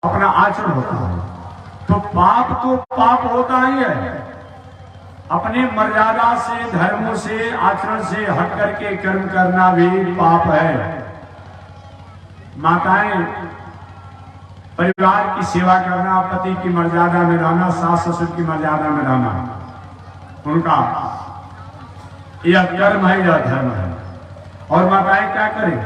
अपना आचरण होता है। तो पाप होता ही है। अपनी मर्यादा से, धर्मों से, आचरण से हट करके कर्म करना भी पाप है। माताएं परिवार की सेवा करना, पति की मर्यादा में रहना, सास ससुर की मर्यादा में रहना, उनका यह कर्म है, यह धर्म है। और माताएं क्या करें?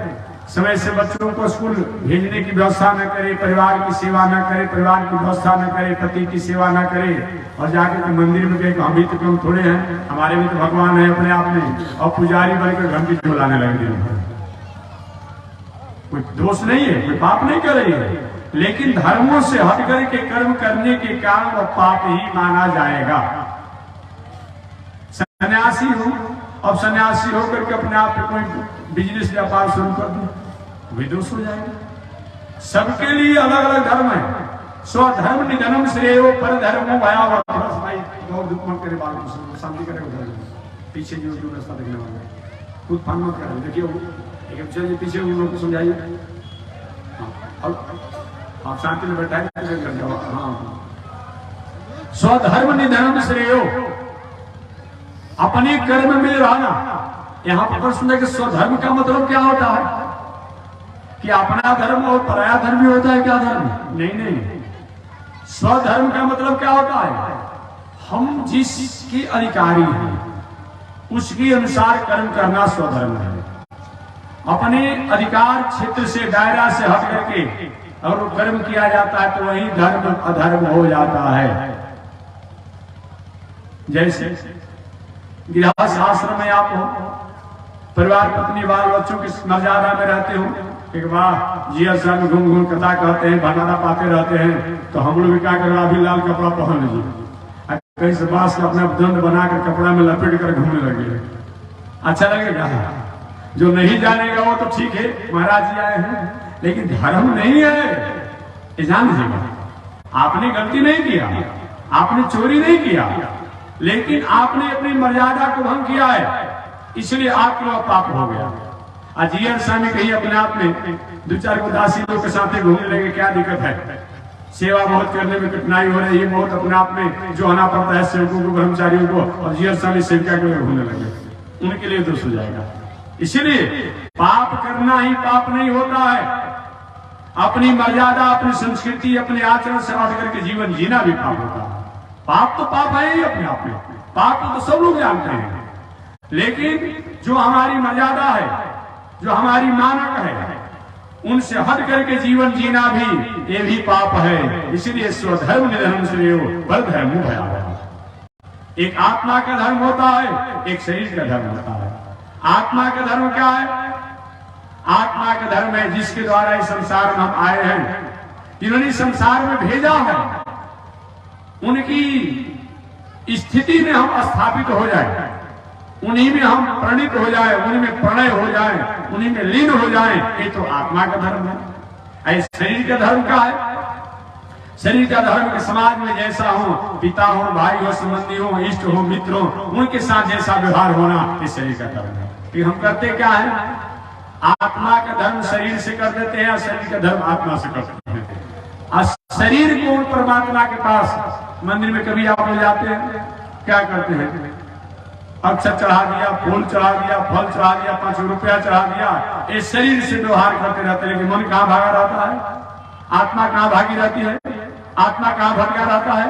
समय से बच्चों को स्कूल भेजने की व्यवस्था न करे, परिवार की सेवा न करे, परिवार की व्यवस्था न करे, पति की सेवा न करे, और जाकर के मंदिर में कहे हम भी तो कम थोड़े हैं, हमारे भी तो भगवान है अपने आप में, और पुजारी बनकर घंटी झुलाने लगे। कोई दोष नहीं है, कोई पाप नहीं कर रही है, लेकिन धर्मों से हट करके कर्म करने के कारण वह पाप ही माना जाएगा। सन्यासी हूं, अब सन्यासी होकर के अपने आप पे कोई बिजनेस व्यापार शुरू कर दो, विदोष हो जाएगा। सबके लिए अलग अलग धर्म है। स्वधर्म निधनम श्रेयो पर धर्मो भयावह। भाई और दुख मत करे, बाल शांति करे, उधर पीछे जो रास्ता देखने वाले खुद फन मत करे। देखिए चलिए पीछे उन लोगों को समझाइए। आप शांति में बैठा कर जाओ। हाँ, स्वधर्म निधनम श्रेयो, अपने कर्म में रहना। यहां पर प्रश्न है कि स्वधर्म का मतलब क्या होता है? कि अपना धर्म और पराया धर्म भी होता है क्या धर्म? नहीं। स्वधर्म का मतलब क्या होता है? हम जिसकी अधिकारी हैं उसके अनुसार कर्म करना स्वधर्म है। अपने अधिकार क्षेत्र से, दायरा से हट करके अगर कर्म किया जाता है तो वही धर्म अधर्म हो जाता है। जैसे गृहस्थ आश्रम में आप हो, परिवार पत्नी बाल बच्चों की मर्यादा में रहते हो, एक बार जिया साल घूम घूम कथा कहते हैं, भंडारा पाते रहते हैं, तो हम लोग भी क्या करें, अभी लाल कपड़ा पहन लीजिए, कहीं से बांस का अपना दंड बनाकर कपड़ा में लपेट कर घूमने लगे। अच्छा लगेगा? जो नहीं जानेगा वो तो ठीक है, महाराज जी आए हैं, लेकिन धर्म नहीं है, ये जान लीजिएगा। आपने गलती नहीं किया, आपने चोरी नहीं किया, लेकिन आपने अपनी मर्यादा को भंग किया है, इसलिए आपके वह पाप हो गया। अजीर स्वामी कहीं अपने आप में दो चार को दासी लोग के साथ घूमने लगे, क्या दिक्कत है? सेवा बहुत करने में कठिनाई हो रही है, बहुत अपने आप में जो आना पड़ता है सेवकों को, कर्मचारियों को, और अजीर स्वामी सेविका के घूमने लगे, उनके लिए दोष हो जाएगा। इसलिए पाप करना ही पाप नहीं होता है। अपनी मर्यादा, अपनी संस्कृति, अपने आचरण से हट करके जीवन जीना भी पाप होता है। पाप तो पाप है ही अपने आप में, पाप तो सब लोग जानते हैं, लेकिन जो हमारी मर्यादा है, जो हमारी मानक है, उनसे हट करके जीवन जीना भी ये भी पाप है। इसलिए स्वधर्म निधनम श्रेयो पर धर्मो भयावह। एक आत्मा का धर्म होता है, एक शरीर का धर्म होता है। आत्मा का धर्म क्या है? आत्मा का धर्म है जिसके द्वारा इस संसार में हम आए हैं, जिन्होंने संसार में भेजा है, उनकी स्थिति में हम स्थापित हो जाए, उन्हीं में हम प्रणित हो जाए, उन्हीं में प्रणय हो जाए, उन्हीं में लीन हो जाए, ये तो आत्मा का धर्म है। शरीर का धर्म क्या है? शरीर का धर्म के समाज में जैसा हो, पिता हो, भाई हो, संबंधी हो, इष्ट हो, मित्र हो, उनके साथ जैसा व्यवहार होना, ये शरीर का धर्म है। कि हम करते क्या है? आत्मा का धर्म शरीर से कर देते हैं, शरीर का धर्म आत्मा से करते हैं। शरीर को परमात्मा के पास मंदिर में कभी आप लोग जाते हैं, क्या करते हैं? अक्षर चढ़ा दिया, फूल चढ़ा दिया, फल चढ़ा दिया, 5 रुपया चढ़ा दिया, ये शरीर से व्यवहार करते रहते हैं, लेकिन मन कहाँ भागा रहता है? आत्मा कहाँ भागी रहती है? आत्मा कहाँ भटका रहता है?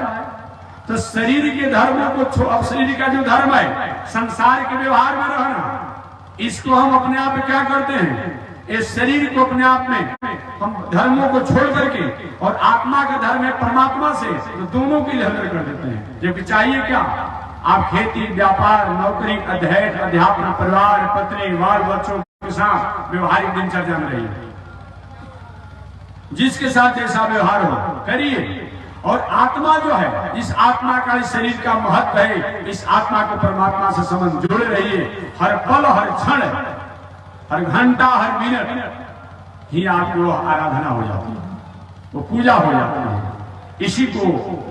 तो शरीर के धर्म को, अब शरीर का जो धर्म है संसार के व्यवहार में रहना, इसको हम अपने आप में क्या करते हैं? इस शरीर को अपने आप में हम धर्मों को छोड़ करके, और आत्मा का धर्म है परमात्मा से, तो दोनों की लहर कर देते हैं। जबकि चाहिए क्या? आप खेती, व्यापार, नौकरी, अध्ययन, अध्यापन, परिवार, पत्नी, बाल बच्चों के साथ व्यवहारिक दिनचर्या में रहिए, जिसके साथ जैसा व्यवहार हो करिए। और आत्मा जो है, इस आत्मा का, इस शरीर का महत्व है, इस आत्मा को परमात्मा से संबंध जोड़े रहिए। हर पल, हर क्षण, हर घंटा, हर मिनट ही आपकी आराधना हो जाती है, वो पूजा हो जाती है। इसी को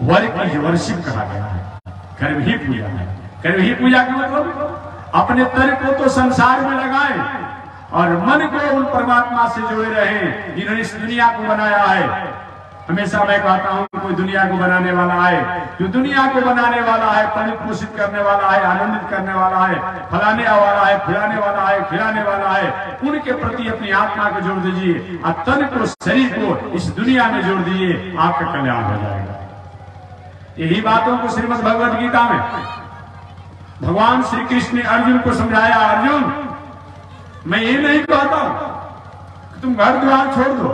वर्शिप कहा गया है, कर्म ही पूजा है। कर्म ही पूजा का मतलब अपने तन को तो संसार में लगाए और मन को उन परमात्मा से जोड़े रहे जिन्होंने इस दुनिया को बनाया है। हमेशा मैं कहता हूँ कोई दुनिया को बनाने वाला है, जो दुनिया को बनाने वाला है, पालित पोषित करने वाला है, आनंदित करने वाला है, फलाने वाला है, फुलाने वाला है, खिलाने वाला है, उनके प्रति अपनी आत्मा को जोड़ दीजिए और तन को, शरीर को इस दुनिया में जोड़ दीजिए, आपका कल्याण हो जाएगा। यही बातों को श्रीमद् भगवद गीता में भगवान श्री कृष्ण ने अर्जुन को समझाया। अर्जुन, मैं ये नहीं कहता कि तुम घर द्वार छोड़ दो,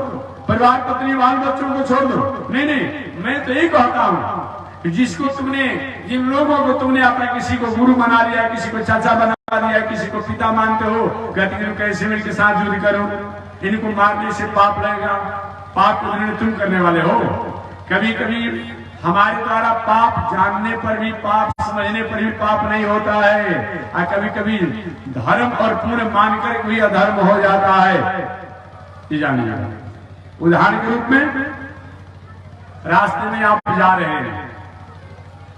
परिवार पत्नी बाल बच्चों को छोड़ दो, नहीं नहीं, मैं तो यही कहता हूं कि जिसको तुमने, जिन लोगों को तुमने अपना किसी को गुरु बना लिया, किसी को चाचा बना लिया, किसी को पिता मानते हो, कहते हैं कैसे मैं इनके साथ युद्ध करूं, इनको मारने से पाप लगेगा, पाप को निर्णय तुम करने वाले हो। कभी कभी हमारे द्वारा पाप जानने पर भी, पाप समझने पर भी पाप नहीं होता है, और कभी कभी धर्म और पुण्य मानकर भी अधर्म हो जाता है। ये जानिए, उदाहरण के रूप में रास्ते में आप जा रहे हैं,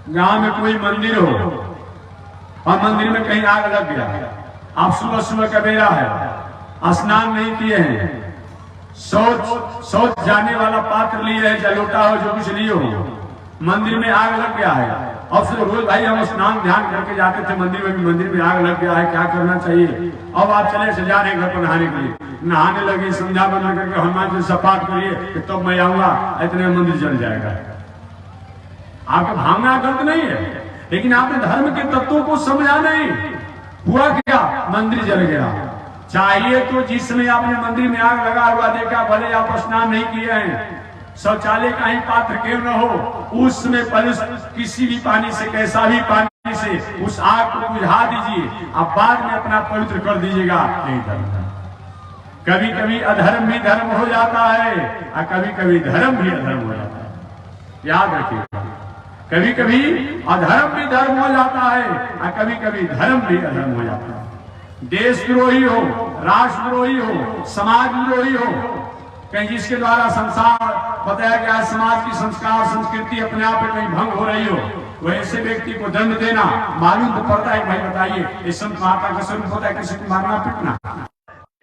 गांव में कोई मंदिर हो और मंदिर में कहीं आग लग गया, आप सुबह सुबह का बेरा है, स्नान नहीं किए हैं, शौच जाने वाला पात्र लिए है, जलोटा हो, जो कुछ लिए हो, मंदिर में आग लग गया है, और फिर रोज भाई हम स्नान ध्यान करके जाते थे मंदिर में, भी मंदिर में आग लग गया है, क्या करना चाहिए? अब आप चले से जा रहे घर पर नहाने के लिए, नहाने लगे, संध्या बना करके हनुमान जी से पाठ करिए कि तब मैं आऊंगा, इतने मंदिर जल जाएगा। आपका भावना गलत नहीं है, लेकिन आपने धर्म के तत्वों को समझा नहीं। हुआ क्या? मंदिर जल गया। चाहिए तो जिस समय आपने मंदिर में आग लगा हुआ देखा, भले आप स्नान नहीं किए हैं, शौचालय का ही पात्र क्यों न हो, उस समय किसी भी पानी से, कैसा भी पानी से उस आग को बुझा दीजिए, आप बाद में अपना पवित्र कर दीजिएगा। नहीं धर्म है। कभी कभी अधर्म भी धर्म हो जाता है और कभी कभी धर्म भी अधर्म हो जाता है। याद रखिएगा, कभी कभी अधर्म भी धर्म हो जाता है और कभी कभी धर्म भी अधर्म हो जाता है। देशद्रोही हो, राष्ट्रद्रोही हो, समाज द्रोही हो, कहीं जिसके द्वारा संसार बताया गया, समाज की संस्कार संस्कृति अपने आप में कहीं भंग हो रही हो, वैसे व्यक्ति को दंड देना मालूम तो पड़ता है। भाई बताइए, इस संत महात्मा का स्वरूप होता है किसी को मारना पीटना,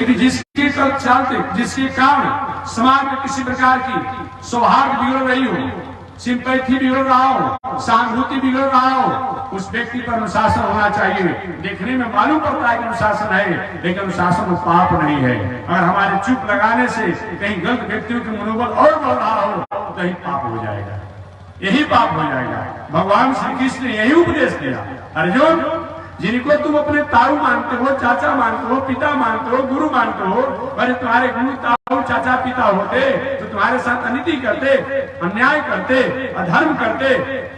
लेकिन जिसके चलते, जिसके कारण समाज में किसी प्रकार की सौहार्द बिगड़ रही हो, सिंपैथी बिगड़ रहा हो, सहानुभूति बिगड़ रहा हो, उस व्यक्ति पर अनुशासन होना चाहिए। देखने में मालूम पड़ता है कि अनुशासन है, लेकिन अनुशासन पाप नहीं है। अगर हमारे चुप लगाने से कहीं गलत व्यक्तियों के मनोबल और बढ़ रहा हो तो कहीं पाप हो जाएगा, यही पाप हो जाएगा। भगवान श्री कृष्ण ने यही उपदेश दिया। अर्जुन, जिनको तुम अपने ताऊ मानते हो, चाचा मानते हो, पिता मानते हो, गुरु मानते हो, अरे तुम्हारे गुरु ताऊ चाचा पिता होते तो तुम्हारे साथ अनिति करते, अन्याय करते, अधर्म करते,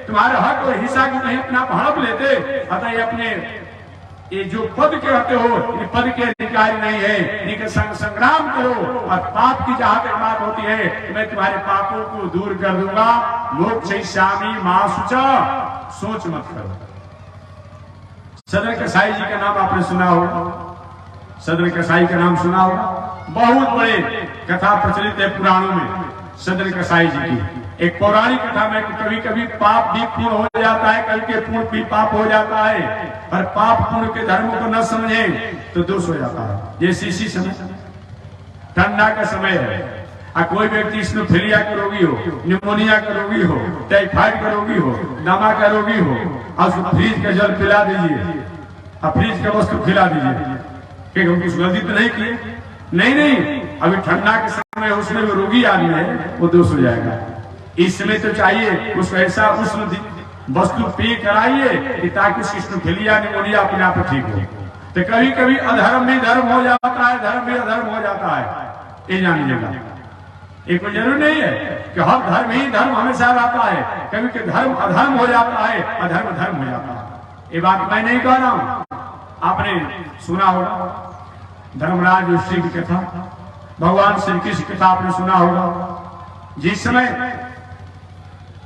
तुम्हारे हक और हिस्सा को कहीं अपना हड़प लेते। अतः अपने ये जो पद कहते हो, ये पद के अधिकारी नहीं है, इनके संग संग्राम करो। और पाप की जहां तक बात होती है, मैं तुम्हारे पापों को दूर कर दूंगा। मोक्षयिष्यामि मा शुचा, सोच मत करो। सदर कसाई जी का नाम आपने सुना होगा, सदर कसाई का नाम सुना होगा, बहुत बड़े कथा प्रचलित है पुराणों में सदर कसाई जी की। एक पौराणिक कथा में कभी कभी पाप भी पूर्ण हो जाता है, कल के पूर्ण भी पाप हो जाता है, और पाप पूर्ण के धर्म को न समझे तो दोष हो जाता है। जैसे इसी समय ठंडा का समय है, कोई व्यक्ति स्नोफिलिया का रोगी हो, निमोनिया का रोगी हो, टाइफाइड का रोगी हो, दमा का रोगी हो, और उसको फ्रिज का जल पिला दीजिए और फ्रिज का वस्तु खिला दीजिए, कि हम कुछ गलती तो नहीं किए। नहीं, अभी ठंडा के समय उसमें वो रोगी आदमी है, वो दोष हो जाएगा। इस समय तो चाहिए उसको ऐसा उष्ण वस्तु पे कराइए ताकि उसकी स्नोफिलिया निमोनिया अपने आप ठीक हो। तो कभी कभी अधर्म भी धर्म हो जाता है, धर्म भी अधर्म हो जाता है, ये जानिएगा। ये कोई जरूरी नहीं है कि हर धर्म ही धर्म हमेशा रहता है, कभी कभी धर्म अधर्म हो जाता है, अधर्म धर्म हो जाता है। ये बात मैं नहीं कह रहा हूं, आपने सुना होगा धर्मराज युधिष्ठिर की कथा, भगवान श्री कृष्ण की कथा आपने सुना होगा। जिस समय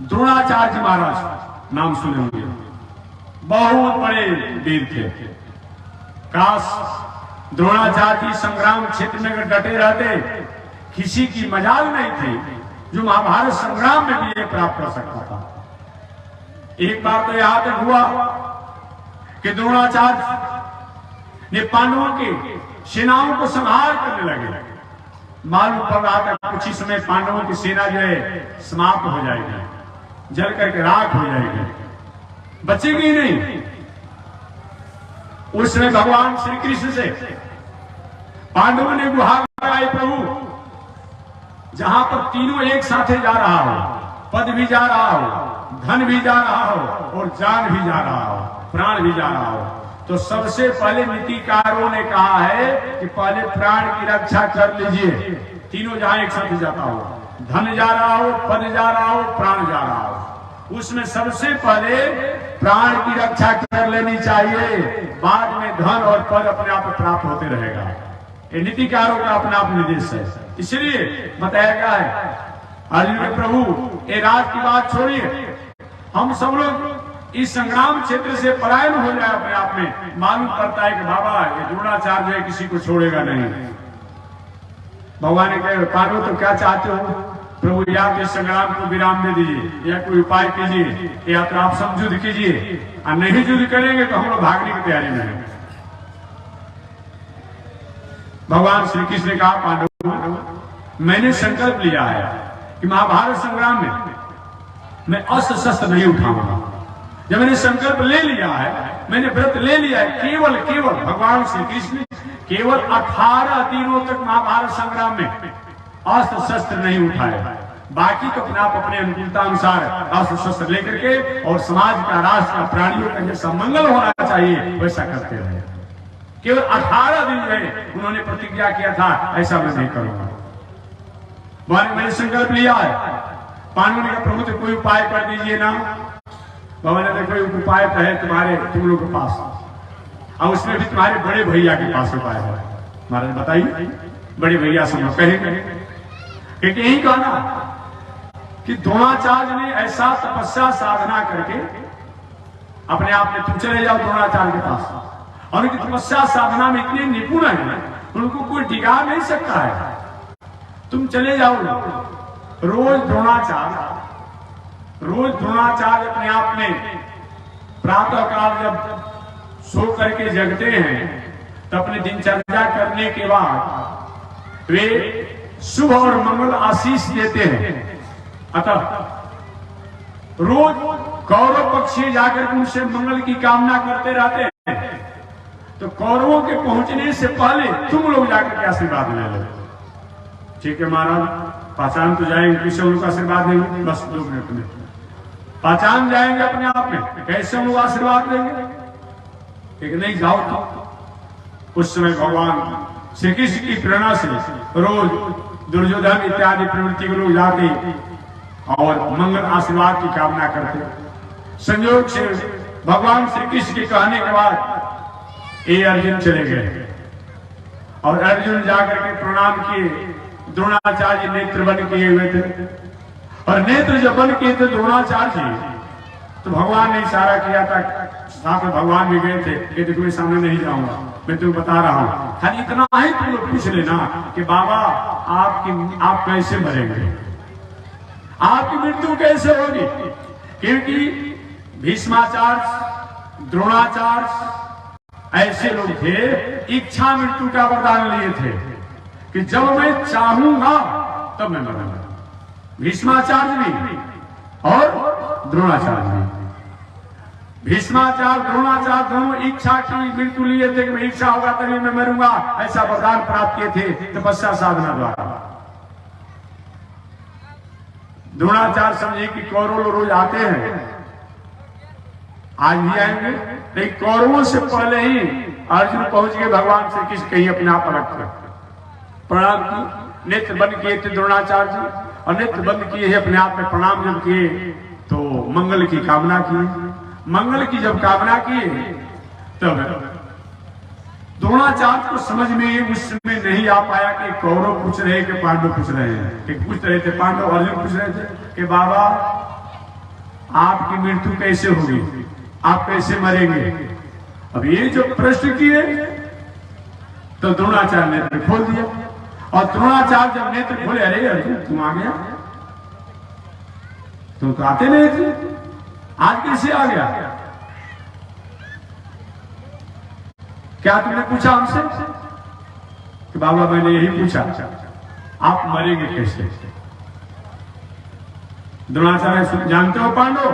द्रोणाचार्य महाराज नाम सुने होंगे, बहुत बड़े वीर थे। काश द्रोणाचार्य जी संग्राम क्षेत्र में अगर डटे रहते, किसी की मजाल नहीं थी जो महाभारत संग्राम में भी ये प्राप्त कर सकता था। एक बार तो यहां तक हुआ कि द्रोणाचार्य ने पांडवों के सेनाओं को संहार करने लगे, मालूम पड़ रहा था कुछ ही समय पांडवों की सेना जो है समाप्त हो जाएगी, जल करके राख हो जाएगी, बचेगी नहीं। उस समय भगवान श्री कृष्ण से पांडवों ने गुहार लगाई, प्रभु जहां पर तीनों एक साथ जा रहा हो, पद भी जा रहा हो, धन भी जा रहा हो और जान भी जा रहा हो, प्राण भी जा रहा हो, तो सबसे पहले नीतिकारों ने कहा है कि पहले प्राण की रक्षा कर लीजिए। तीनों जहां एक साथ जाता हो, धन जा रहा हो, पद जा रहा हो, प्राण जा रहा हो, उसमें सबसे पहले प्राण की रक्षा कर लेनी चाहिए, बाद में धन और पद अपने आप प्राप्त होते रहेगा। ये नीतिकारों का अपना अपना निर्देश है। इसलिए बताया गया है अर्जुन के प्रभु ये राज की बात छोड़िए, हम सब लोग इस संग्राम क्षेत्र से पलायन हो जाए अपने आप में। मालूम पड़ता है कि बाबा ये द्रोणाचार्य है किसी को छोड़ेगा नहीं। भगवान ने कहा पांडव तो क्या चाहते हो प्रभु, या तो इस संग्राम को विराम दे दीजिए या कोई उपाय कीजिए, या तो आप सब युद्ध कीजिए, और नहीं युद्ध करेंगे तो हम लोग भागने की तैयारी में हैं। भगवान श्री कृष्ण ने कहा पांडव मैंने संकल्प लिया है कि महाभारत संग्राम में मैं अस्त्र शस्त्र नहीं उठाऊंगा। जब मैंने संकल्प ले लिया है, मैंने व्रत ले लिया है, केवल भगवान श्री कृष्ण केवल 18 दिनों तक महाभारत संग्राम में अस्त्र शस्त्र नहीं उठाए, बाकी तो अपने आप अपने अनुकूलता अनुसार अस्त्र शस्त्र लेकर के और समाज का, राष्ट्र का, प्राणियों का जैसा मंगल होना चाहिए वैसा करते रहे। केवल 18 दिन में उन्होंने प्रतिज्ञा किया था ऐसा मैं नहीं करूंगा। मैंने संकल्प लिया है। पांडवों ने कहा प्रभु तो कोई उपाय कर दीजिए ना। बाबा ने कोई उपाय तो है तुम्हारे, तुम लोग के पास, और उसमें भी तुम्हारे बड़े भैया के पास उपाय है। महाराज बताइए। बड़े भैया सब कहेंगे क्योंकि यही कहना कि द्रोणाचार्य ने ऐसा तपस्या साधना करके अपने आप में, तुम चले जाओ द्रोणाचार्य के पास, और उनकी तपस्या साधना में इतने निपुण है उनको कोई डिगा नहीं सकता है। तुम चले जाओ, रोज द्रोणाचार्य अपने आप में प्रातः काल जब सो करके जगते हैं तो अपनी दिनचर्या करने के बाद वे शुभ और मंगल आशीष देते हैं। अतः रोज कौरव पक्षी जाकर उनसे मंगल की कामना करते रहते हैं, तो कौरवों के पहुंचने से पहले तुम लोग जाकर के आशीर्वाद ले लो। ठीक है महाराज, पहचान तो जाएंगे, किसी लोग आशीर्वाद देंगे, बस 2 मिनट में पहचान जाएंगे अपने आप में, कैसे लोग आशीर्वाद देंगे। एक नहीं जाओ तो उस समय भगवान श्री कृष्ण की प्रेरणा से रोज दुर्योधन इत्यादि प्रवृत्ति के लोग जाते और मंगल आशीर्वाद की कामना करते। संयोग से भगवान श्री कृष्ण के कहने के बाद ये अर्जुन चले गए, और अर्जुन जाकर के प्रणाम किए। द्रोणाचार्य नेत्र बन किए हुए थे, और नेत्र जब बन किए थे द्रोणाचार्य जी, तो भगवान ने इशारा किया था, साथ में भगवान भी गए थे कि तुम्हें सामने नहीं जाऊंगा, मैं तुम्हें बता रहा हूं, खाली इतना ही तुम लोग पूछ लेना कि बाबा आप कैसे मरेंगे, आपकी मृत्यु कैसे होगी। क्योंकि भीष्माचार्य, द्रोणाचार्य ऐसे लोग थे इच्छा मृत्यु का वरदान लिए थे कि जब मैं चाहूंगा तब मैं मरूंगा। भीष्माचार्य भी और द्रोणाचार्य भी, भीष्माचार्य द्रोणाचार्य दोनों इच्छा की मृत्यु लिए थे कि मैं इच्छा होगा तभी मैं मरूंगा, ऐसा वरदान प्राप्त किए थे तपस्या साधना द्वारा। द्रोणाचार्य समझे कि कौरव रोज आते हैं, आज भी आएंगे, लेकिन कौरवों से पहले ही अर्जुन पहुंच गए भगवान श्री कृष्ण कहीं अपने आप अलग कर प्रणाम की। नेत्र बंद किए थे द्रोणाचार्य जी, और नेत्र बंद किए अपने आप में प्रणाम जब किए तो मंगल की कामना की। मंगल की जब कामना की तब द्रोणाचार्य को समझ में उस समय नहीं आ पाया कि कौरव पूछ रहे कि पांडव पूछ रहे हैं। कि पूछ रहे थे पांडव, अर्जुन पूछ रहे थे कि बाबा आपकी मृत्यु कैसे होगी, आप कैसे मरेंगे। अब ये जो प्रश्न किए तो द्रोणाचार्य नेत्र खोल दिया, और द्रोणाचार्य जब नेत्र खोले, अरे अर्जुन तुम आ गया, तुम तो आते नहीं थे, आज कैसे आ गया। क्या तुमने पूछा हमसे कि बाबा मैंने यही पूछा आप मरेंगे कैसे? द्रोणाचार्य जानते हो पांडव,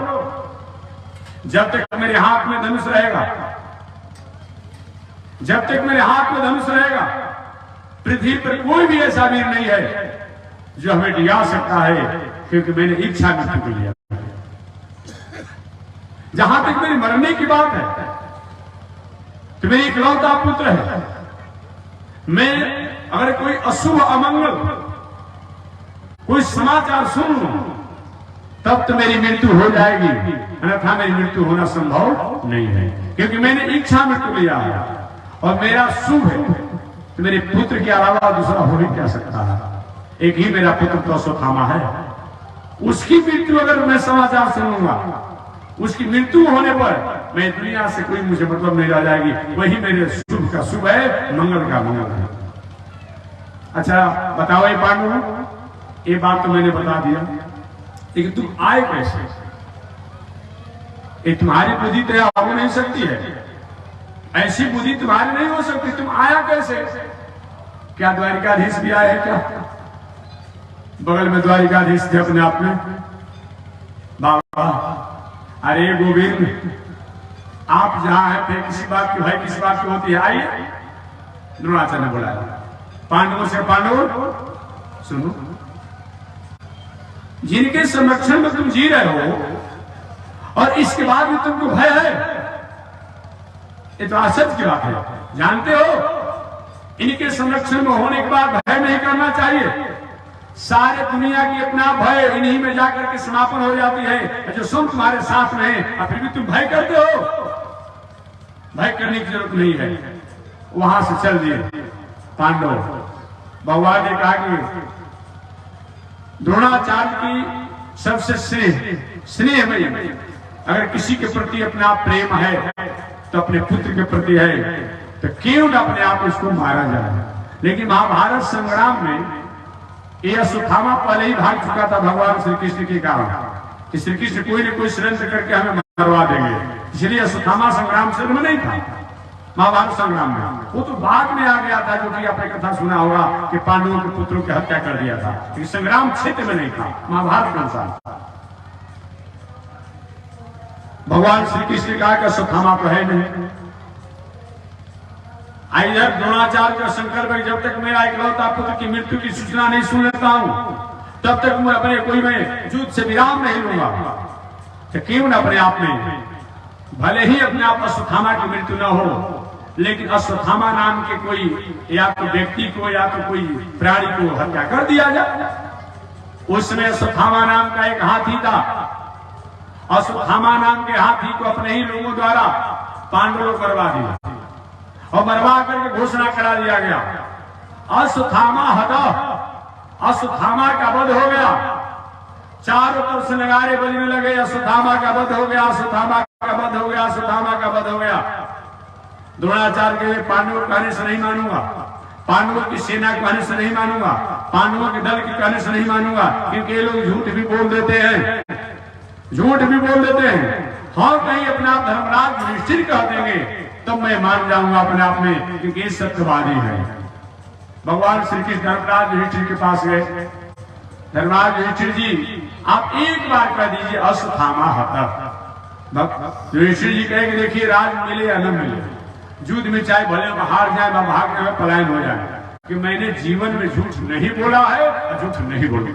जब तक मेरे हाथ में धनुष रहेगा, जब तक मेरे हाथ में धनुष रहेगा, पृथ्वी पर कोई भी ऐसा वीर नहीं है जो हमें डिगा सकता है, क्योंकि मैंने इच्छा मृत्यु को लिया। जहां तक मेरी मरने की बात है तो मेरी इकलौता पुत्र है। मैं अगर कोई अशुभ अमंगल कोई समाचार सुन लूं तब तो मेरी मृत्यु हो जाएगी, अन्यथा मेरी मृत्यु होना संभव नहीं है, क्योंकि मैंने इच्छा मृत्यु लिया है और मेरा शुभ है। तो मेरे पुत्र के अलावा दूसरा हो ही क्या सकता है? एक ही मेरा पुत्र तो अश्वत्थामा है। उसकी मृत्यु अगर मैं समाचार सुनूंगा, उसकी मृत्यु होने पर मैं दुनिया से कोई मुझे मतलब नहीं रह जाएगी। वही मेरे शुभ का शुभ है, मंगल का मंगल है। अच्छा बताओ ये पांडु, ये बात तो मैंने बता दिया, लेकिन तुम आए कैसे? ये तुम्हारी बुद्धि तैयार हो नहीं सकती है, ऐसी बुद्धि तुम्हारी नहीं हो सकती। तुम आया कैसे? क्या द्वारिकाधीश भी आए हैं क्या? बगल में द्वारिकाधीश थे अपने आप में। बाबा अरे गोविंद, आप जहां हैं फिर किसी बात की भाई किसी बात की होती है, आइए। द्रोणाचार्य ने बोला पांडवों से, पांडव सुनो, जिनके संरक्षण में तुम जी रहे हो और इसके बाद भी तुमको भय है, ये तो आश्चर्य की बात है। जानते हो इनके संरक्षण में होने के बाद भय नहीं करना चाहिए। सारे दुनिया की अपना भय इन्हीं में जाकर के समापन हो जाती है। जो सुन तुम्हारे साथ में है और फिर भी तुम भय करते हो, भय करने की जरूरत नहीं है। वहां से चल दिए पांडव। भगवान ने कहा कि द्रोणाचार्य की सबसे स्नेह में अगर किसी के प्रति अपना प्रेम है तो अपने पुत्र के प्रति है, तो क्यों न अपने आप उसको मारा जाए। लेकिन महाभारत संग्राम में ये अश्वत्थामा पहले ही भाग चुका था भगवान श्री कृष्ण के कारण कि श्री कृष्ण कोई न कोई षड्यंत्र करके हमें मरवा देंगे, इसलिए अश्वत्थामा संग्राम क्षेत्र में नहीं था। महाभारत संग्राम में वो तो बाद में आ गया था, जो कि आपने कथा सुना होगा कि पांडवों के पुत्रों की हत्या कर दिया था, लेकिन संग्राम क्षेत्र में नहीं था। महाभारत के अनुसार भगवान श्री कृष्ण का अश्वत्थामा तो है नहीं। इधर द्रोणाचार्य का संकल्प है, जब तक मेरा इकलौता पुत्र की मृत्यु की सूचना नहीं सुन लेता हूं तब तक मैं अपने कोई में युद्ध से विराम नहीं लूंगा। तो क्यों न अपने आप में, भले ही अपने आप अश्वत्थामा की मृत्यु न हो, लेकिन अश्वत्थामा नाम के कोई या तो व्यक्ति को या तो कोई प्राणी को हत्या कर दिया जाए। उसमें अश्वत्थामा नाम का एक हाथी था। अश्वत्थामा नाम के हाथी को अपने ही लोगों द्वारा पांडवों को मरवा दिया और मरवा करके घोषणा करा दिया गया, अश्वत्थामा हतः, अश्वत्थामा का वध हो गया। चारों तरफ से नगारे बजने लगे, अश्वत्थामा का वध हो गया, अश्वत्थामा का वध हो गया, अश्वत्थामा का वध हो गया। द्रोणाचार्य के पांडवों के कहने से नहीं मानूंगा, पांडवों की सेना के कहने से नहीं मानूंगा, पांडवों के दल के कहने से नहीं मानूंगा, क्योंकि ये लोग झूठ भी बोल देते हैं, झूठ भी बोल देते हैं। हाँ कहीं अपना धर्मराज युधिष्ठिर कह देंगे तब मैं मान जाऊंगा अपने आप में, क्योंकि ये सत्यवादी है। भगवान श्री कृष्ण धर्मराज युधिष्ठिर के पास गए। धर्मराज युधिष्ठिर जी आप एक बार कह दीजिए अश्वत्थामा हतः। युधिष्ठिर जी कहेंगे देखिए राज मिले या न मिले, युद्ध में चाहे भले हार जाए या भाग जाए पलायन हो जाए, कि मैंने जीवन में झूठ नहीं बोला है और झूठ नहीं बोली।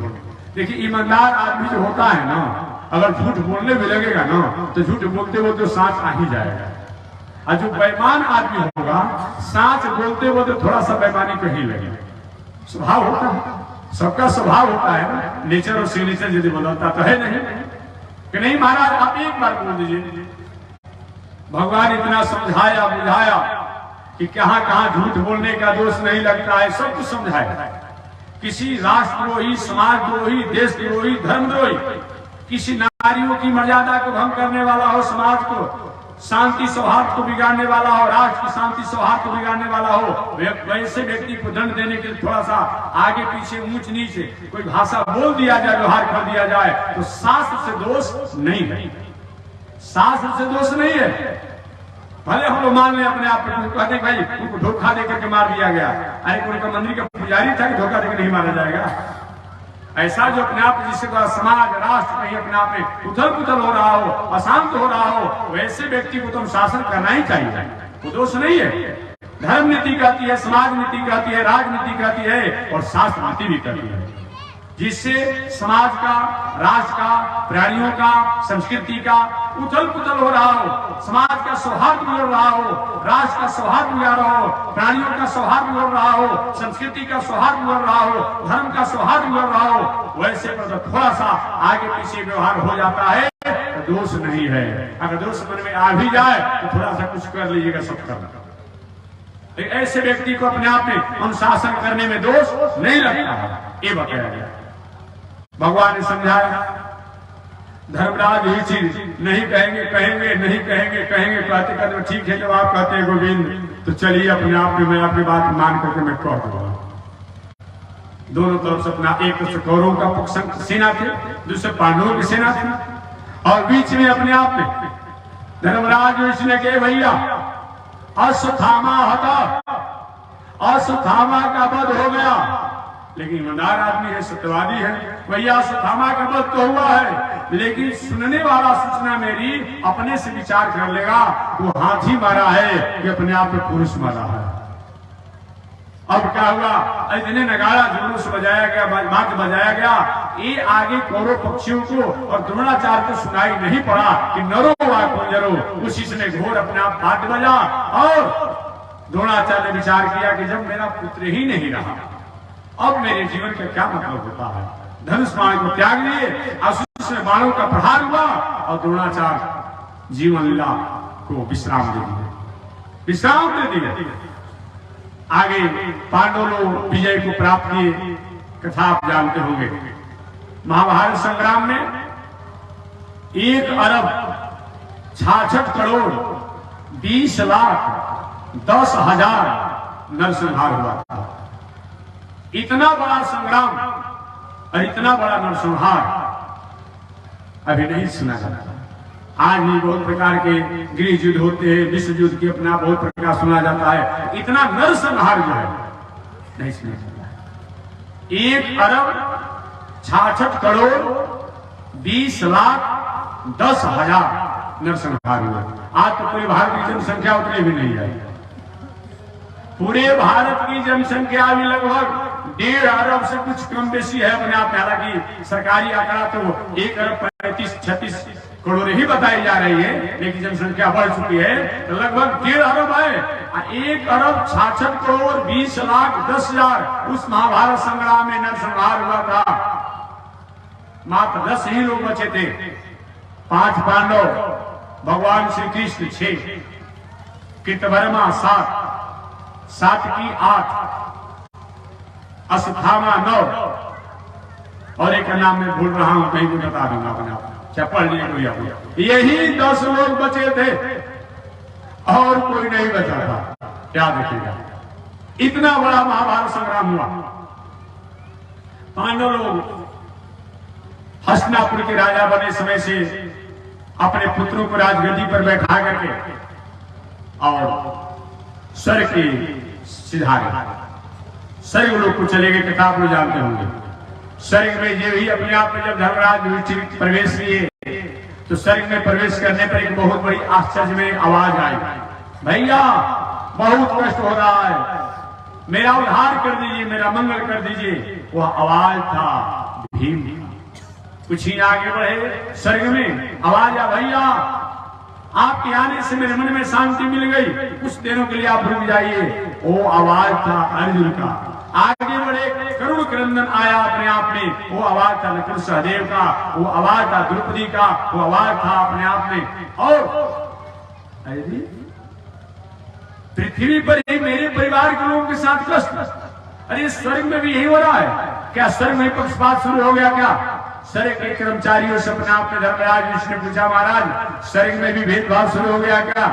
देखिए ईमानदार आदमी जो होता है ना, अगर झूठ बोलने भी लगेगा ना तो झूठ बोलते बोलते सांस आ ही जाएगा। और जो बेईमान आदमी होगा सांस बोलते हुए तो थोड़ा सा बेईमानी कहीं लगेगा। स्वभाव होता है, सबका स्वभाव होता है, नेचर और सिग्नेचर यदि बदलता तो है नहीं कि नहीं। महाराज आप एक बार बोल दीजिए। भगवान इतना समझाया बुझाया कि कहां कहां झूठ बोलने का दोष नहीं लगता है, सब कुछ समझाया। किसी राष्ट्रद्रोही, समाजद्रोही, देशद्रोही, धर्मद्रोही, किसी नारियों की मर्यादा को भंग करने वाला हो, समाज को शांति सौहार्द को बिगाड़ने वाला हो, राष्ट्र की शांति सौहार्द को बिगाड़ने वाला हो, वैसे व्यक्ति को दंड देने के लिए थोड़ा सा आगे पीछे ऊंच नीचे कोई भाषा बोल दिया जाए, व्यवहार कर दिया जाए तो शास्त्र से दोष नहीं है, शास्त्र से दोष नहीं है। भले हम लोग मान लें अपने आप को, कहते हैं भाई उनको धोखा देकर के मार दिया गया, अरे उनका मंदिर का पुजारी था कि धोखा देकर नहीं मारा जाएगा? ऐसा जो अपने आप जिसके द्वारा समाज राष्ट्र कहीं अपने आप में उथल पुथल हो रहा हो, अशांत हो रहा हो, वैसे व्यक्ति को तो शासन करना ही चाहिए, वो दोष नहीं है। धर्म नीति कहती है, समाज नीति कहती है, राजनीति कहती है और शास्त्र नीति भी कहती है, जिससे समाज का, राष्ट्र का, प्राणियों का, संस्कृति का उथल पुथल हो रहा हो, समाज का सौहार्द बिगड़ रहा हो, राष्ट्र का सौहार्द बिगड़ रहा हो, प्राणियों का सौहार्द बिगड़ रहा हो, संस्कृति का सौहार्द बिगड़ रहा हो, धर्म का सौहार्द बिगड़ रहा हो, वैसे पर तो थोड़ा सा आगे पीछे व्यवहार हो जाता है तो दोष नहीं है। अगर दोष मन में आ भी जाए तो थोड़ा सा कुछ कर लीजिएगा, सब करना। ऐसे व्यक्ति को अपने आप में अनुशासन करने में दोष नहीं लगता है, ये बताया गया। भगवान ने समझाया, धर्मराज ये चीज नहीं कहेंगे, कहेंगे नहीं कहेंगे, कहेंगे कहते कहते ठीक है, जब आप कहते हैं गोविंद तो चलिए अपने आप में मैं आपकी बात मान करके मैं कह दूंगा। दोनों तरफ से अपना, एक तरफ से कौरवों का पक्ष सेना थे, दूसरे पांडवों की सेना थी, और बीच में अपने आप में धर्मराज इसने कहे भैया अश्वत्थामा हटा, अश्वत्थामा का वध हो गया, लेकिन ईमानदार आदमी है, सत्यवादी है, भैया अश्वत्थामा का वध तो हुआ है, लेकिन सुनने वाला सूचना मेरी अपने से विचार कर लेगा वो हाथी मारा है कि अपने आप में पुरुष मारा है। अब क्या हुआ, इतने नगाड़ा जुलूस बजाया गया, मार्च बजाया गया, ये आगे कौरव पक्षियों को और द्रोणाचार्य को सुनाई नहीं पड़ा कि नरो वा कुंजरो, उसी समय घोर अपने आप हाथ बजा, और द्रोणाचार्य ने विचार किया कि जब मेरा पुत्र ही नहीं रहा अब मेरे जीवन का क्या मतलब होता है। धनुष बाण को त्याग लिए, आशीष में बाणों का प्रहार हुआ और द्रोणाचार्य जीवन लीला को विश्राम दे दिए, विश्राम दे दिए। आगे पांडव लोग विजय को प्राप्त किए, कथा आप जानते होंगे। महाभारत संग्राम में 1 अरब 66 करोड़ 20 लाख 10,000 नरसंहार हुआ था। इतना बड़ा संग्राम और इतना बड़ा नरसंहार अभी नहीं सुना जाता। आज भी बहुत प्रकार के गृह युद्ध होते हैं, विश्व युद्ध के अपना बहुत प्रकार सुना जाता है, इतना नरसंहार जो है नहीं सुना जाता। 1 अरब 66 करोड़ 20 लाख 10,000 नरसंहार हुआ। आज तो पूरे भारत की जनसंख्या उतनी भी नहीं आई। पूरे भारत की जनसंख्या भी लगभग 1.5 अरब से कुछ कम बेसी है अपने आप में। हालांकि सरकारी आंकड़ा तो 1 अरब 35-36 करोड़ ही बताई जा रही है, लेकिन जनसंख्या बढ़ चुकी है तो लगभग 1.5 अरब है। 1 अरब 66 करोड़ 20 लाख 10,000 उस महाभारत संग्राम में नरसंहार हुआ था। मात्र 10 ही लोग बचे थे, 5 पांडव, भगवान श्री कृष्ण 6, कृतवर्मा 7, सात्विकी 8, अश्वत्थामा 9, और एक का नाम मैं भूल रहा हूं, कहीं भी बता दूंगा अपने आप, पढ़ लिए कोई अपने। यही 10 लोग बचे थे और कोई नहीं बचा था। क्या देखिएगा, इतना बड़ा महाभारत संग्राम हुआ। पांडव लोग हस्तिनापुर के राजा बने समय से अपने पुत्रों को राजगद्दी पर बैठा करके और स्वर्ग के सिधारे स्वर्ग लोग को चले गए। कथा आप लोग जानते होंगे। स्वर्ग में ये भी अपने आप में जब धर्मराज युधिष्ठिर प्रवेश किए तो स्वर्ग में प्रवेश करने पर एक बहुत बड़ी आश्चर्य में आवाज आई, भैया बहुत कष्ट हो रहा है, मेरा उद्धार कर दीजिए, मेरा मंगल कर दीजिए। वह आवाज था भीम। कुछ ही आगे बढ़े, स्वर्ग में आवाज आ, भैया आपके आने से मेरे मन में शांति मिल गई, कुछ दिनों के लिए आप रुक जाइए। वो आवाज था अर्जुन का। आगे बढ़े, करुण क्रंदन आया अपने आप में, वो आवाज था नकुल सहदेव का, वो आवाज था द्रौपदी का, वो आवाज था अपने आप में। और पृथ्वी पर ही मेरे परिवार के लोगों के साथ कष्ट। अरे स्वर्ग में भी यही हो रहा है क्या? स्वर्ग में पक्षपात शुरू हो गया क्या? स्वर्ग के कर्मचारियों से अपने आप में धर्मराज ने पूछा, महाराज स्वर्ग में भी भेदभाव शुरू हो गया क्या?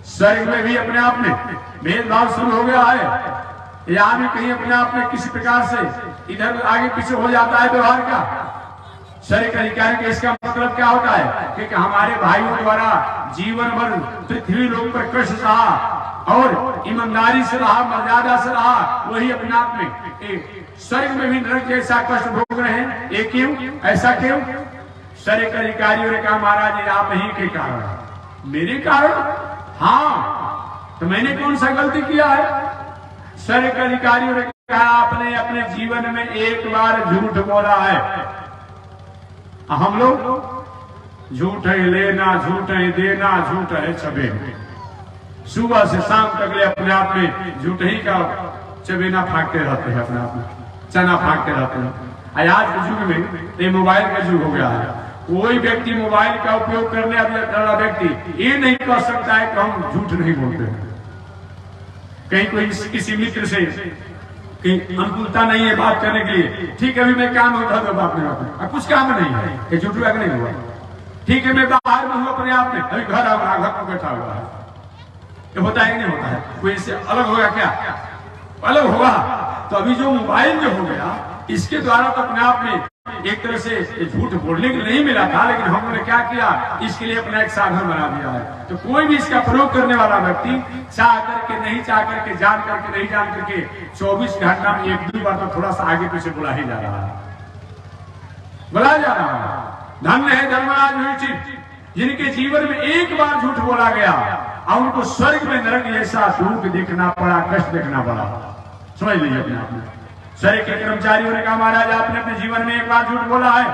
स्वर्ग में भी अपने आप में भेदभाव शुरू हो गया है? यहाँ भी कहीं अपने आप में किसी प्रकार से इधर आगे पीछे हो जाता है व्यवहार का? शरीर का अधिकार के इसका मतलब क्या होता है कि हमारे भाइयों द्वारा जीवन भर पृथ्वी लोक पर कष्ट सहा और ईमानदारी से रहा, मर्यादा से रहा, वही अपने आप में स्वर्ग में भी नरक जैसा कष्ट भोग रहे हैं। ये क्यों? ऐसा क्यों? शरीर का अधिकारियों ने कहा महाराज ये आप ही के कारण। मेरे कारण? हाँ, तो मैंने कौन सा गलती किया है? शरीर का अधिकारियों ने कहा आपने अपने जीवन में एक बार झूठ बोला है। हम लोग झूठ है लेना, झूठ है देना, झूठ है चबेना, सुबह से शाम तक ले अपने आप में झूठ ही का चबेना फाँकते रहते हैं, अपने आप में चना फाँकते रहते हैं। आज के युग में ये मोबाइल का युग हो गया है। कोई व्यक्ति मोबाइल का उपयोग करने वाला व्यक्ति ये नहीं कह सकता है कि हम झूठ नहीं बोलते हैं। कहीं कोई किसी मित्र से कहीं अनुकूलता नहीं है बात करने के लिए, ठीक है अभी मैं काम होता तो बात नहीं होता, कुछ काम नहीं है, ये झूठ नहीं हुआ। ठीक है मैं बाहर में हूँ अपने आप में, अभी घर आऊंगा, घर में बैठा हुआ है, ये होता है कि नहीं होता है? कोई इससे अलग होगा क्या? अलग होगा। तो अभी जो मोबाइल जो हो गया इसके द्वारा तो अपने आप में एक तरह से झूठ बोलने के लिए नहीं मिला था, लेकिन हम लोगों ने क्या किया, इसके लिए अपना एक साधन बना दिया है। तो कोई भी इसका प्रयोग करने वाला व्यक्ति चाह करके नहीं, चाह करके, जान करके नहीं जान करके 24 घंटा में एक दो बार तो थोड़ा सा आगे पीछे बोला ही जा रहा है, बोला जा रहा है। धन्य है धर्मराज युधिष्ठिर जिनके जीवन में एक बार झूठ बोला गया और उनको स्वर्ग में नरक जैसा दुख देखना पड़ा, कष्ट देखना पड़ा। समझ लीजिए अपने आप में। शरीर के कर्मचारियों ने कहा महाराज आपने अपने जीवन में एक बार झूठ बोला है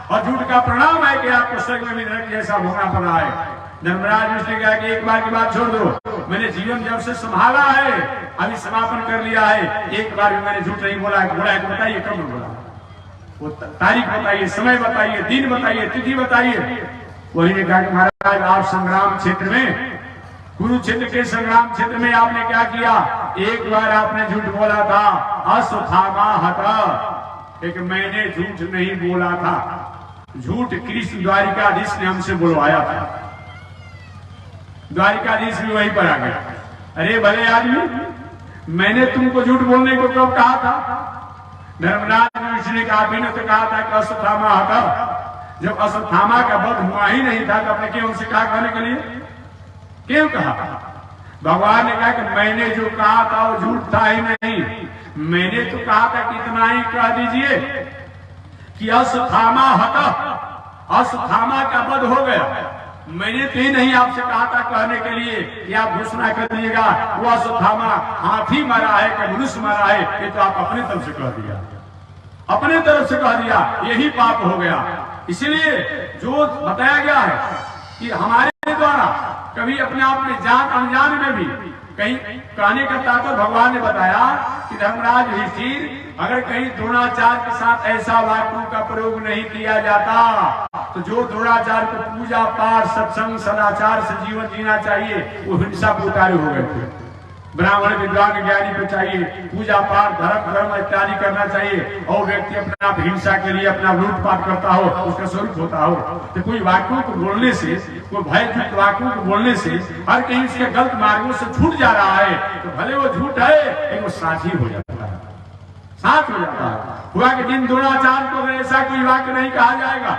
और झूठ का परिणाम है कि आपको स्वर्ग में भी नरक जैसा भोगना पड़ रहा है। धर्मराज ने कहा कि एक बार की बात छोड़ दो, मैंने जीवन जब से संभाला है अभी समापन कर लिया है, एक बार भी मैंने झूठ नहीं बोला है। बोला है तो बताइए कब बोला, वो तारीख बताइए, समय बताइए, दिन बताइए, तिथि बताइए। वही ने कहा कि महाराज आप संग्राम क्षेत्र में, कुरुक्षेत्र के संग्राम क्षेत्र में आपने क्या किया, एक बार आपने झूठ बोला था, अश्वत्थामा हता, एक मैंने झूठ नहीं बोला था, झूठ कृष्ण द्वारिकाधीश ने हमसे बुलवाया था। द्वारिकाधीश भी वहीं पर आ गया, अरे भले आदमी मैंने तुमको झूठ बोलने को कब कहा था? धर्मराज ने कहा भी ने तो कहा था कि अश्वत्थामा हता। जब अश्वत्थामा का वध हुआ ही नहीं था तो आपने क्यों उनसे कहा कहने के लिए, क्यों कहा? भगवान ने कहा कि मैंने जो कहा था वो झूठ था ही नहीं, मैंने तो कहा था कि इतना ही कह दीजिए कि अश्वत्थामा हता, अश्वत्थामा का वध हो गया। मैंने तो ही नहीं आपसे कहा था कहने के लिए कि आप घोषणा कर दिएगा वो अश्वत्थामा हाथी मारा है कि मनुष्य मारा है, ये तो आप अपने तरफ से कह दिया, अपने तरफ से कह दिया, यही पाप हो गया। इसलिए जो बताया गया है कि हमारे द्वारा कभी अपने आप में जान अनजान में भी कहीं कहने का ताकत भगवान ने बताया कि धर्मराज युधिष्ठिर अगर कहीं द्रोणाचार्य के साथ ऐसा वाक्यों का प्रयोग नहीं किया जाता तो जो द्रोणाचार्य को पूजा पाठ सत्संग सदाचार से जीवन जीना चाहिए वो हिंसा को उतारे हो गए थे। ब्राह्मण विद्वान ज्ञानी को चाहिए पूजा पाठ धर्म कर्म इत्यादि करना चाहिए और व्यक्ति अपने आप हिंसा के लिए अपना लूटपाट करता हो, उसका स्वरूप होता हो। तो कोई वाक्यों को बोलने से, कोई भययुक्त वाक्यों को बोलने से हर कहीं उसके गलत मार्गों से छूट जा रहा है तो भले वो झूठ है लेकिन वो साझी हो जाता है, साथ हो जाता है। हुआ कि जिन द्रोणाचार्य को ऐसा कोई वाक्य नहीं कहा जाएगा,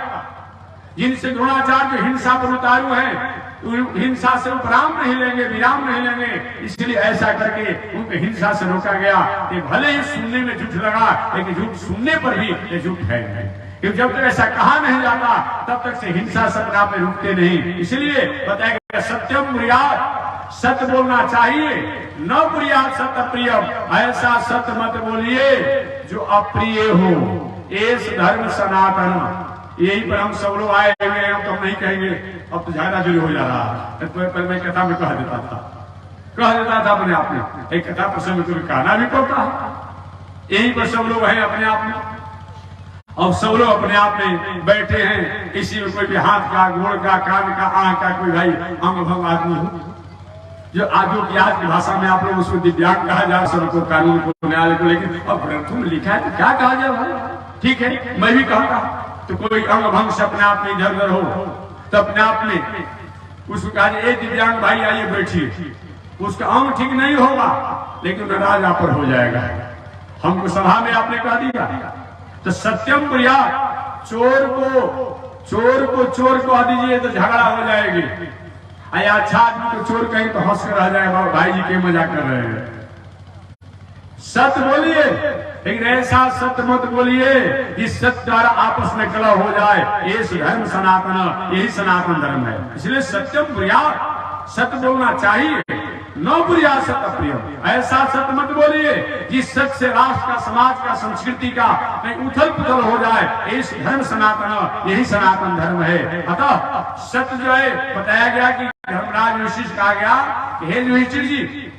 जिनसे द्रोणाचार्य जो हिंसा पर उतारू है हिंसा से उपराम नहीं लेंगे, विराम नहीं लेंगे, इसलिए ऐसा करके उनको हिंसा से रोका गया कि भले ही सुनने में झूठ लगा लेकिन झूठ सुनने पर भी ये झूठ है नहीं, क्योंकि जब तक ऐसा कहा नहीं जाता तब तक से हिंसा सपना पे रुकते नहीं। इसलिए बताया गया सत्यम बुरियात, सत्य बोलना चाहिए, न बुरियात सत्य प्रियम, ऐसा सत्य मत बोलिए जो अप्रिय हो, एस धर्म सनातन। यही पर हम सब लोग आए हुए हैं, तो हम नहीं कहेंगे अब तो झगड़ा जुड़ी हो जा रहा है। तो मैं कथा में कह देता था अपने आप में, एक कथा प्रसंग में तुम्हें कहना भी पड़ता है। यही पर सब लोग हैं अपने आप में, और सब लोग अपने आप में बैठे हैं, किसी में कोई भी हाथ का, गोड़ का, कान का, आंख का कोई भाई अंग भंग आदमी हो, जो आजू की आज की भाषा में आप लोग उसको दिव्यांग कहा जाए, सबको कानून को न्यायालय को, लेकिन अब ग्रंथों में लिखा है तो क्या कहा जाए भाई? ठीक है मैं भी कहता तो कोई अंग भंग से अपने आप में इधर उधर हो तो अपने आप में उसको कहा ए दिव्यांग भाई आइए बैठिए, उसका अंग ठीक नहीं होगा लेकिन नाराज पर हो जाएगा। हमको सभा में आपने कह दिया तो सत्यम बुरियात, चोर को चोर कह दीजिए तो झगड़ा हो जाएगी। अच्छा आदमी को चोर कहीं तो हंस कर रह जाएगा, भाई जी के मजाक कर रहे हैं। सत्य बोलिए, लेकिन ऐसा सत्य मत बोलिए इस सत्य द्वारा आपस में कलह हो जाए। ये धर्म सनातन, यही सनातन धर्म है। इसलिए सत्यम प्रिया, सत्य बोलना चाहिए, न प्रिया सत्य प्रिय। ऐसा सत्य मत बोलिए जिस सत्य से राष्ट्र का, समाज का, संस्कृति का कहीं उथल पुथल हो जाए। इस धर्म सनातन, यही सनातन धर्म है। अतः सत्य जो है बताया गया कि धर्मराज युधिष्ठिर कहा गया कि हे युधिष्ठिर जी,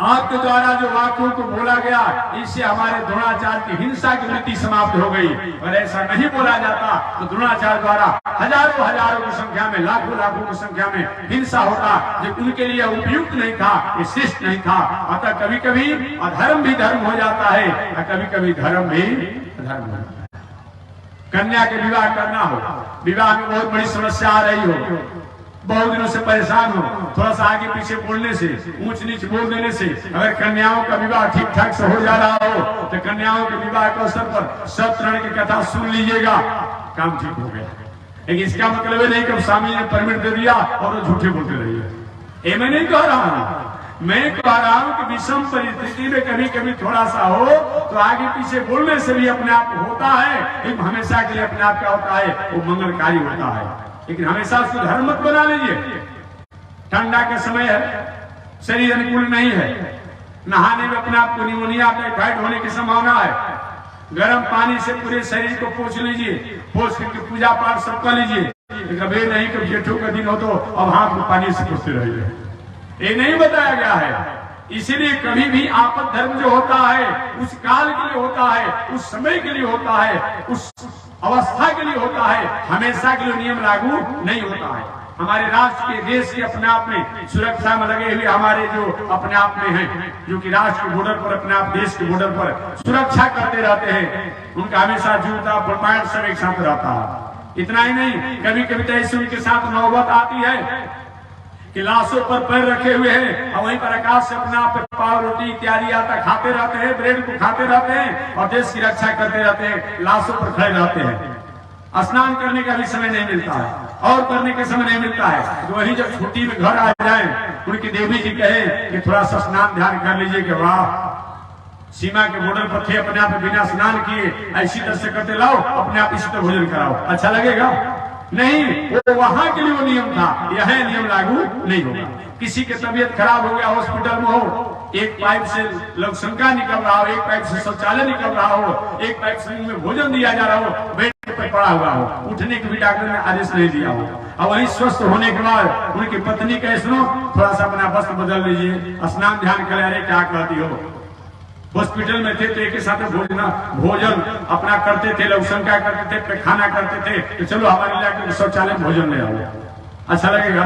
आपके द्वारा जो वाक्यों को बोला गया इससे हमारे द्रोणाचार्य की हिंसा की वृत्ति समाप्त हो गई। और ऐसा नहीं बोला जाता तो द्रोणाचार्य द्वारा हजारों हजारों की संख्या में, लाखों लाखों की संख्या में हिंसा होता, जो उनके लिए उपयुक्त नहीं था, ये शिष्ट नहीं था। अतः कभी कभी अधर्म भी धर्म हो जाता है और कभी कभी धर्म भी धर्म हो जाता है। कन्या के विवाह करना हो, विवाह में बहुत बड़ी समस्या आ रही हो, बहुत दिनों से परेशान हो, थोड़ा सा आगे पीछे बोलने से, ऊंच नीच बोल देने से अगर कन्याओं का विवाह ठीक ठाक से हो जा रहा हो तो कन्याओं के विवाह के अवसर पर सत्यनारायण की कथा सुन लीजिएगा, काम ठीक हो गया। लेकिन इसका मतलब है नहीं कि स्वामी ने परमिट दे दिया और वो झूठे बोलते रहिए। ये मैं नहीं कह रहा हूँ, मैं कह रहा हूँ कि विषम परिस्थिति में कभी कभी थोड़ा सा हो तो आगे पीछे बोलने से भी अपने आप होता है, हमेशा के लिए अपने आप क्या होता है, वो मंगलकारी होता है। लेकिन हमेशा उसको धर्म मत बना लीजिए। ठंडा के समय है, शरीर अनुकूल नहीं है, नहाने में अपने आप को निमोनिया, टाइफाइड होने की संभावना है। गर्म पानी से पूरे शरीर को पोंछ लीजिए, पोंछ करके पूजा पाठ सब कर लीजिए। कभी नहीं कि जेठों का दिन हो तो अब हाथ में पानी से पोंछते रहिए, ये नहीं बताया गया है। इसीलिए कभी भी आपद धर्म जो होता है उस काल के लिए होता है, उस समय के लिए होता है, उस अवस्था के लिए होता है, हमेशा के लिए नियम लागू नहीं होता है। हमारे राष्ट्र के, देश के अपने आप में सुरक्षा में लगे हुए हमारे जो अपने आप में हैं, जो कि राष्ट्र के बॉर्डर पर, अपने आप देश के बॉर्डर पर सुरक्षा करते रहते हैं, उनका हमेशा जूता प्रमाण सब एक साथ रहता है। इतना ही नहीं, कभी कभी तो ऐसे उनके साथ नौबत आती है कि लाशों पर पैर रखे हुए हैं और वहीं पर आकाश से अपने आप पाव रोटी इत्यादि आता खाते रहते हैं, ब्रेड को खाते रहते हैं और देश की रक्षा करते रहते हैं, लाशों पर खड़े रहते हैं। स्नान करने का भी समय नहीं मिलता है और करने का समय नहीं मिलता है। तो वही जब छुट्टी में घर आ जाए, उनकी देवी जी कहे कि थोड़ा सा स्नान ध्यान कर लीजिए कि वाह सीमा के बॉर्डर पर थे, अपने आप बिना स्नान किए ऐसी तरह से करते लाओ, अपने आप इसी तरह भोजन कराओ, अच्छा लगेगा? नहीं, वो वहां के लिए वो नियम था, यह नियम लागू नहीं होगा। किसी की तबीयत खराब हो गया, हॉस्पिटल में हो, एक पाइप से लोग शंका निकल रहा हो, एक पाइप से शौचालय निकल रहा हो, एक पाइप से में भोजन दिया जा रहा हो, बेड पर पड़ा हुआ हो, उठने के भी डॉक्टर ने आदेश नहीं दिया हो, और वही स्वस्थ होने के बाद उनकी पत्नी कहे सुनो थोड़ा सा अपना वस्त्र बदल लीजिए, स्नान ध्यान करे, अरे क्या कहती हो। हॉस्पिटल में थे तो एक साथ भोजन अपना करते थे, लोग शंका करते थे, खाना करते थे, तो चलो हमारे इलाके में शौचालय भोजन ले आओ, अच्छा लगेगा?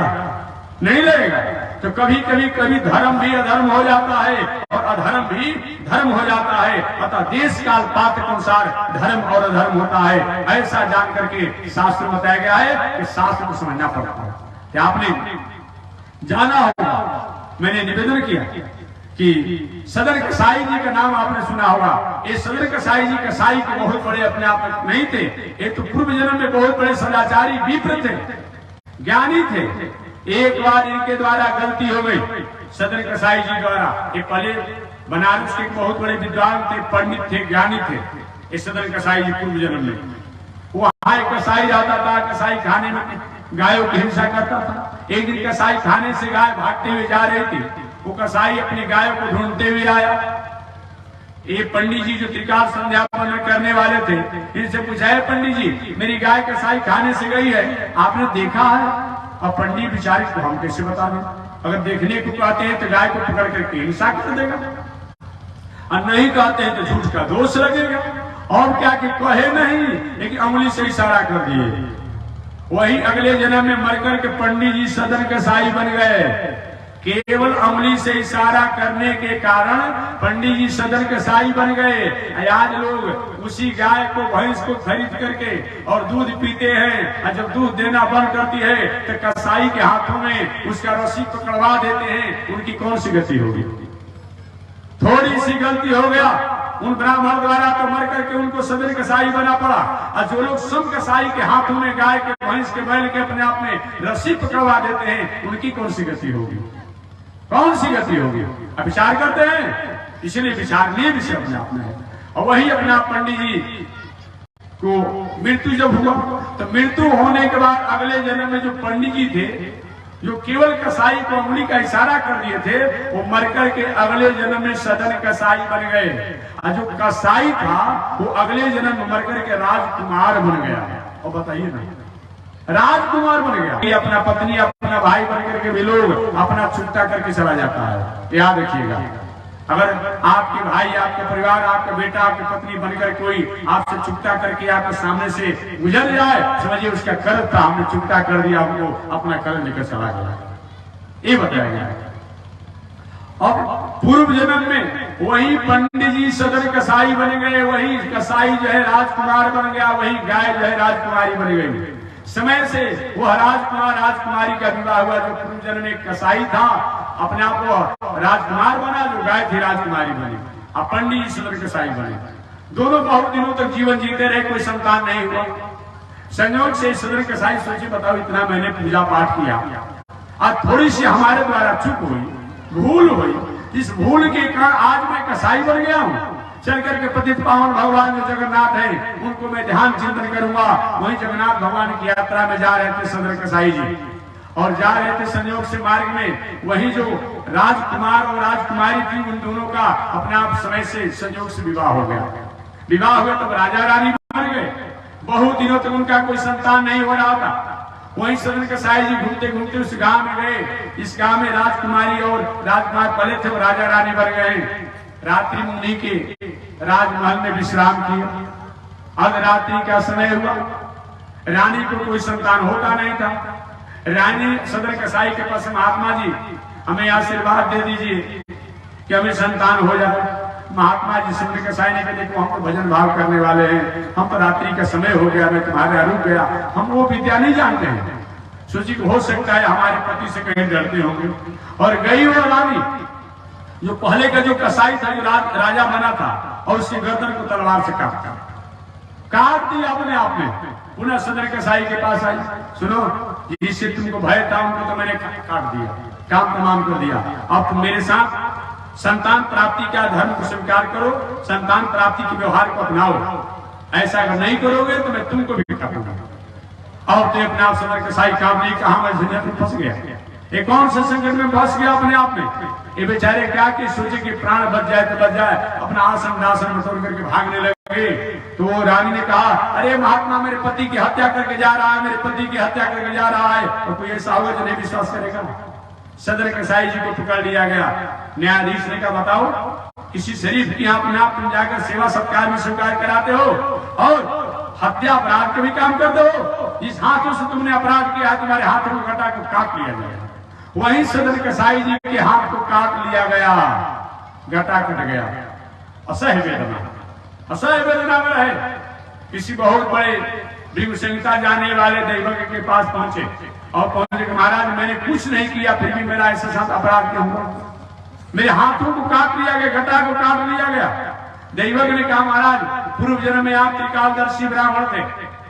नहीं लगेगा। तो कभी कभी धर्म भी अधर्म हो जाता है और अधर्म भी धर्म हो जाता है। अतः देश काल पात्र के अनुसार धर्म और अधर्म होता है, ऐसा जान करके शास्त्र में बताया गया है कि शास्त्र को समझना पड़ता है। क्या आपने जाना होगा, मैंने निवेदन किया कि सदर कसाई जी का नाम आपने सुना होगा। ये सदर कसाई जी कसाई के बहुत बड़े अपने आप में नहीं थे, ये तो पूर्व जन्म में बहुत बड़े सदाचारी विप्र थे, ज्ञानी थे। एक बार इनके द्वारा गलती हो गई, सदर कसाई जी द्वारा। ये पहले बनारस के बहुत बड़े विद्वान थे, पंडित थे, ज्ञानी थे। ये सदर कसाई जी पूर्व जन्म में वहां एक कसाई रहता था, कसाई खाने में गायों की हिंसा करता था। एक दिन कसाई खाने से गाय भागते हुए जा रही थी, वो कसाई अपनी गायों को ढूंढते हुए आया। ये पंडित जी जो त्रिकाल संध्या करने वाले थे, इनसे पूछा है पंडित जी मेरी गाय कसाई खाने से गई है, आपने देखा है? और पंडित बिचारी को हम कैसे बता दें, अगर देखने को कहते हैं तो गाय को पकड़ करके हिंसा कर देगा, और नहीं कहते हैं तो झूठ का दोष लगेगा। और क्या कि कहे नहीं, लेकिन अंगुली से इशारा कर दिए। वही अगले जन्म में मरकर के पंडित जी सदर कसाई बन गए। केवल अंगुली से इशारा करने के कारण पंडित जी सदर कसाई बन गए। आज लोग उसी गाय को, भैंस को खरीद करके और दूध पीते हैं, और जब दूध देना बंद करती है तो कसाई के हाथों में उसका रस्सी पकड़वा देते हैं। उनकी कौन सी गति होगी? थोड़ी सी गलती हो गया उन ब्राह्मण द्वारा तो मर करके उनको सदर कसाई बना पड़ा। और जो लोग सम कसाई के हाथों में गाय के, भैंस के, बैल के अपने आप में रस्सी पकड़वा देते हैं, उनकी कौन सी गति होगी? कौन सी गति होगी? अब विचार करते हैं, इसलिए विचारणीय विषय अपने आप में है। और वही अपने आप पंडित जी को मृत्यु जब हुआ तो मृत्यु होने के बाद अगले जन्म में जो पंडित जी थे, जो केवल कसाई को उंगली का इशारा कर दिए थे, वो मरकर के अगले जन्म में सदन कसाई बन गए। और जो कसाई था वो अगले जन्म में मरकर के राजकुमार बन गया। और बताइए ना, राजकुमार बन गया। ये अपना पत्नी अपना भाई बन करके भी लोग अपना छुट्टा करके चला जाता है। याद रखिएगा, अगर आपके भाई, आपके परिवार, आपका बेटा, आपकी पत्नी बनकर कोई आपसे चुकता करके आपके सामने से गुजर जाए, समझिए उसका कर्ज था, हमने चुकता कर दिया, आपको अपना कर्ज लेकर चला गया। ये बताया गया। और पूर्व जन्म में वही पंडित जी सदर कसाई बन गए, वही कसाई जो है राजकुमार बन गया, वही गाय जो है राजकुमारी बन गई। समय से वह राजकुमार राजकुमारी का विवाह हुआ। जो पूर्व जन्म में कसाई था अपने आप को राजकुमार बना, जो गाय थी राजकुमारी बनी। अब पंडित जी सदर कसाई बने। दोनों बहुत दिनों तक जीवन जीते रहे, कोई संतान नहीं हुआ। संयोग से सदर कसाई सोचे, बताओ इतना मैंने पूजा पाठ किया और थोड़ी सी हमारे द्वारा चूक हुई, भूल हुई, इस भूल के कारण आज मैं कसाई बन गया हूँ। चल करके पतित पावन भगवान जो जगन्नाथ है उनको मैं ध्यान चिंतन करूंगा। वही जगन्नाथ भगवान की यात्रा में जा रहे थे सदर कसाई जी, और जा रहे थे संयोग से मार्ग में वही जो राजकुमार और राजकुमारी थी, उन दोनों का अपने आप समय से संयोग से विवाह हो गया। विवाह हुआ तब राजा रानी बन गए। बहुत दिनों तक उनका कोई संतान नहीं हो रहा था। वही सदर कसाई जी घूमते घूमते उस गांव में गए। इस गांव में राजकुमारी और राजकुमार पहले थे, वो राजा रानी बन गए। रात्रि में उन्हीं के राजमहल में विश्राम किया। अब रात्रि का समय हुआ, रानी को कोई संतान होता नहीं था। रानी सदर कसाई के पास, महात्मा जी हमें आशीर्वाद दे दीजिए कि हमें संतान हो जाए। महात्मा जी सदर कसाई ने कहा, देखो हम तो भजन भाव करने वाले हैं, हम तो रात्रि का समय हो गया, मैं तुम्हारे यहाँ रुक गया, हम वो विद्या नहीं जानते हैं। सोची हो सकता है हमारे पति से कहीं डरते होंगे। और गई वो रानी, जो पहले का जो कसाई था, जो राजा बना था, और उसकी गर्दन को तलवार से काट दिया अपने आप में। पुनः सदर कसाई के पास आई, सुनो जिससे तुमको भय था उनको तो मैंने काट दिया, काम तमाम कर दिया। अब तुम मेरे साथ संतान प्राप्ति का धर्म को स्वीकार करो, संतान प्राप्ति के व्यवहार को अपनाओ। ऐसा अगर नहीं करोगे तो मैं तुमको भी काटूंगा। और तो अपने आप सदर कसाई काम नहीं, कहा मैं झंझट में फंस गया, ये कौन से संकट में फंस गया अपने आप में। ये बेचारे क्या कि सोचे कि प्राण बच जाए तो बच जाए, अपना आसन दासन में तोड़ करके भागने लगे। तो वो रानी ने कहा, अरे महात्मा मेरे पति की हत्या करके जा रहा है, मेरे पति की हत्या करके जा रहा है। तो कोई ऐसा होगा जो नहीं विश्वास करेगा। सदर कसाई जी को पकड़ लिया गया। न्यायाधीश ने कहा, बताओ किसी शरीफ की यहाँ अपने आप तुम जाकर सेवा सत्कार में स्वीकार कराते हो और हत्या अपराध का भी काम कर दो। जिस हाथों से तुमने अपराध किया तुम्हारे हाथों को घटा को काट लिया गया। वहीं सदर कसाई जी के हाथ को काट लिया गया, घटा कट गया। असह्य वेदना, असह्य वेदना में रहे। किसी बहुत बड़े भृगु संहिता जाने वाले दैवज्ञ के पास पहुंचे और पहुंचे कि महाराज मैंने कुछ नहीं किया, फिर भी मेरा ऐसे साथ अपराध क्यों हुआ? मेरे हाथों को काट लिया गया, घटा को काट लिया गया। दैवज्ञ ने कहा, महाराज पूर्व जन्म में आप त्रिकालदर्शी ब्राह्मण थे,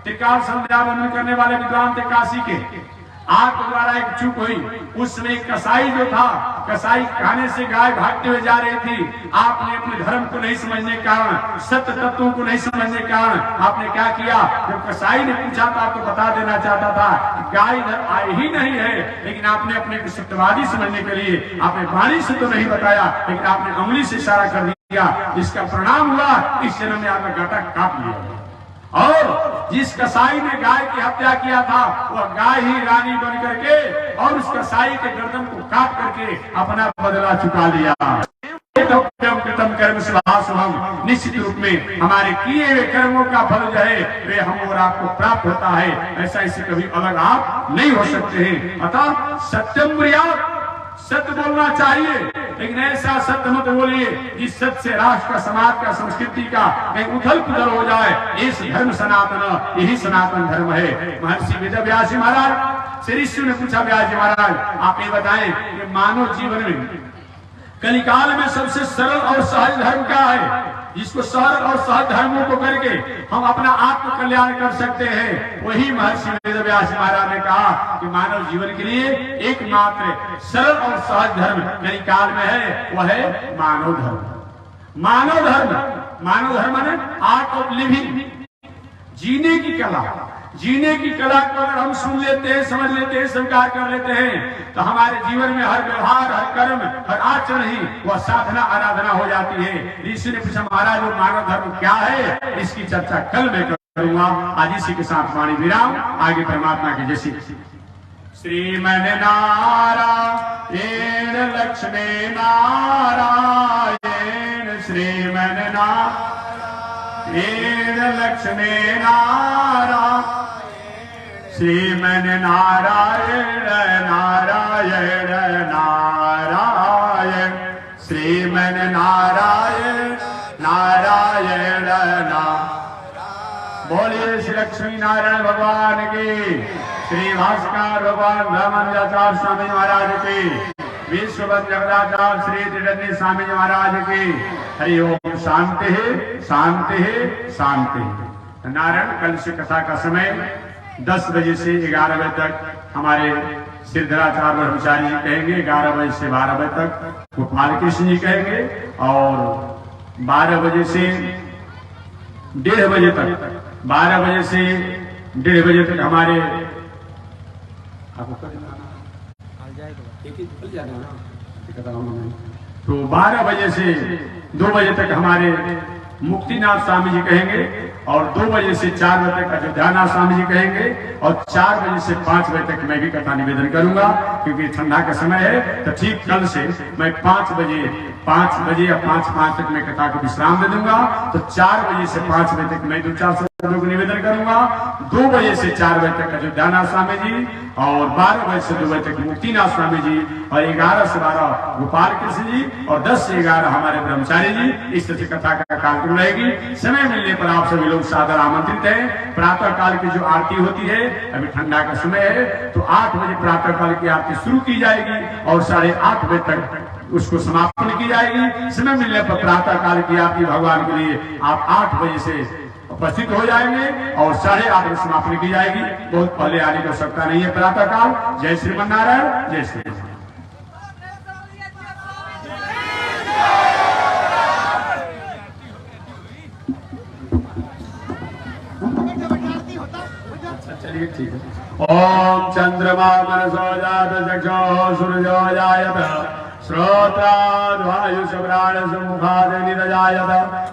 त्रिकाल संध्या वंदन करने वाले विद्वान थे काशी के। आपके द्वारा एक चूक हुई। उस समय कसाई जो था, कसाई खाने से गाय भागते हुए जा रही थी। आपने अपने धर्म को नहीं समझने के कारण, सत्य तत्वों को नहीं समझने के कारण आपने क्या किया, जब कसाई ने पूछा था तो बता देना चाहता था कि गाय इधर आई ही नहीं है, लेकिन आपने अपने को सत्यवादी समझने के लिए आपने वाणी से तो नहीं बताया, लेकिन आपने उंगली से इशारा कर दिया। इसका परिणाम हुआ इस जन्म में आपका घाटा काट लिया। और जिस कसाई ने गाय की हत्या किया था वह गाय ही रानी बन करके और उस कसाई के गर्दन को काट करके अपना बदला चुका लिया। कृतम कर्म शुभम, निश्चित रूप में हमारे किए हुए कर्मों का फल जो है वे हम और आपको प्राप्त होता है। ऐसा इसे कभी अलग आप नहीं हो सकते हैं। अतः सत्यम ब्रूयात्, सत्य बोलना चाहिए, लेकिन ऐसा सत्य मत बोलिए जिस सत्य से राष्ट्र का, समाज का, संस्कृति का कहीं उथल पुथल हो जाए। इस धर्म सनातन, यही सनातन धर्म है। महर्षि वेदव्यास महाराज से ऋषि ने पूछा, व्यास जी महाराज आप ये बताएं कि मानव जीवन में कलिकाल में सबसे सरल और सहज धर्म क्या है? जिसको सहज और सहज धर्मों को करके हम अपना आत्म कल्याण कर सकते हैं, वही महर्षि वेदव्यास महाराज ने कहा कि मानव जीवन के लिए एकमात्र सरल और सहज धर्म यानी काल में है, वह है मानव धर्म। मानव धर्म, मानव धर्म है आर्ट ऑफ लिविंग, जीने की कला। जीने की कला को अगर हम सुन लेते हैं, समझ लेते हैं, स्वीकार कर लेते हैं, तो हमारे जीवन में हर व्यवहार, हर कर्म, हर आचरण ही वह साधना आराधना हो जाती है। ऋषि ने पूछा महाराज वो मानव धर्म क्या है, इसकी चर्चा कल मैं करूंगा। आज इसी के साथ वाणी विराम, आगे परमात्मा की जैसी श्रीमन नारायण लक्ष्मी नारायण श्रीमन नारायण लक्ष्मी नारायण श्रीमन नारायण नारायण नारायण श्रीमन नारायण नारायण नारायण। बोलिए श्री लक्ष्मी नारायण भगवान की, श्री भास्कर भगवान रामानुजाचार्य स्वामी महाराज की, विश्ववत जगदाचार्य श्री त्रिदंडी स्वामी महाराज की। हरि ओम। शांति शांति शांति। नारायण कल से कथा का समय 10 बजे से 11 बजे तक हमारे सिद्धराचार्य ब्रह्मचारी जी कहेंगे, 11 बजे से 12 बजे तक गोपाल कृष्ण जी कहेंगे, और 12 बजे से 1:30 बजे तक, 12 बजे से 1:30 बजे तक हमारे तो 12 बजे से 2 बजे तक हमारे मुक्तिनाथ स्वामी जी कहेंगे, और 2 बजे से 4 बजे तक अयोध्यानाथ स्वामी जी कहेंगे, और 4 बजे से 5 बजे तक मैं भी कथा निवेदन करूंगा, क्योंकि ठंडा का समय है। तो ठीक कल से मैं 5 बजे या 5:05 तक मैं कथा को विश्राम दे दूंगा। तो 4 बजे से 5 बजे तक मैं 2-4 शब्दों को निवेदन करूंगा, 2 बजे से 4 बजे तक अयोध्यानाथ स्वामी जी, और 12 बजे से 2 बजे तक मुक्तिनाथ स्वामी जी, और 11 से 12 गोपाल कृष्ण जी, और 10 से 11 हमारे ब्रह्मचारी जी। इस तरह से कथा का कार्यक्रम रहेगी। समय मिलने पर आप सभी लोग सादर आमंत्रित हैं। प्रातः काल की जो आरती होती है, अभी ठंडा का समय है, तो 8 बजे प्रातः काल की आरती शुरू की जाएगी, और 8:30 बजे तक उसको समापन की जाएगी। समय मिलने पर प्रातः काल की आरती भगवान के लिए आप 8 बजे से उपस्थित हो जाएंगे, और 8:30 बजे समापन की जाएगी। बहुत पहले आने की आवश्यकता नहीं है प्रातः काल। जय श्रीमन नारायण, जय श्री राम। चलिए ठीक है। ओम चंद्रमा मनसो जात चक्षो सूर्यो जायत श्रोत्राद् वायुशब्राण सम्मुखाद् निरजायत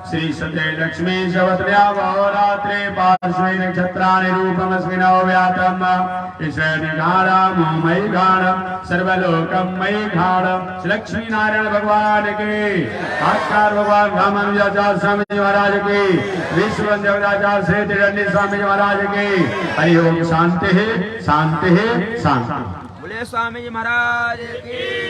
श्री सत्य लक्ष्मी शवत्र्यावोरात्रे पार्श्वे नक्षत्राणि रूपमस्मिनो व्यातम् ईश्वरी गाणम् मयि गाणम् सर्वलोकम् मयि गाणम्। लक्ष्मी नारायण भगवान की, भास्कर भगवान रामानुजाचार्य स्वामी जी महाराज की, विश्ववत जगदाचार्य श्री त्रिदंडी स्वामी जी महाराज की। हरि ओम। शांति शांति शांति। बोले स्वामी जी महाराज की।